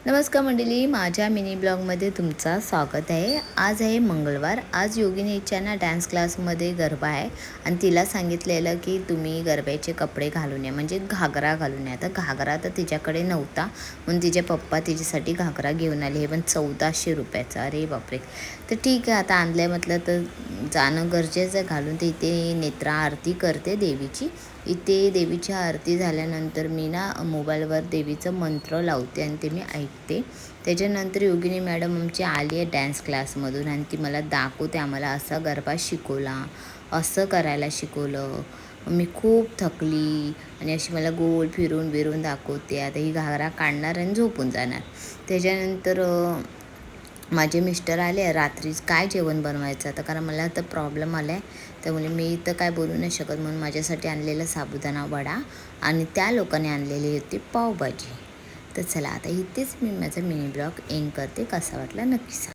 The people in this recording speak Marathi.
नमस्कार मंडळी, माझ्या मिनी ब्लॉगमध्ये तुमचं स्वागत आहे। आज आहे मंगळवार। आज योगिनी इच्छाना डान्स क्लासमध्ये गरबा आहे आणि तिला सांगितलेलं की तुम्ही गरब्याचे कपडे घालून या, म्हणजे घागरा घालून या। तर घागरा तर तिच्याकडे नव्हता म्हणून तिचे पप्पा तिच्यासाठी घागरा घेऊन आले। हे पण 1400 रुपयाचा। अरे बापरे। तर ठीक आहे, आता आणलं म्हटलं तर जाणं गरजेचं आहे घालून। तर इथे नेत्रा आरती करते देवीची। इथे देवीची आरती झाल्यानंतर मी ना मोबाईलवर देवीचं मंत्र लावते आणि ते मी ऐकते। त्याच्यानंतर योगिनी मॅडम आमची आली आहे डान्स क्लासमधून आणि ती मला दाखवते, आम्हाला असा गरबा शिकवला, असं करायला शिकवलं। मी खूप थकली आणि अशी मला गोल फिरून बिरून दाखवते। आता ही घागरा काढणार आणि झोपून जाणार। त्याच्यानंतर माझे मिस्टर आले। रात्रीच काय जेवण बनवायचं आता, कारण मला आता प्रॉब्लेम आला आहे। त्यामुळे मी तर काय बोलू नाही शकत, म्हणून माझ्यासाठी आणलेला साबुदाणा वडा आणि त्या लोकांनी आणलेली होती पावभाजी। तर चला आता इथेच मी माझा मिनी ब्लॉग एंड करते। कसा वाटला नक्की सांगा।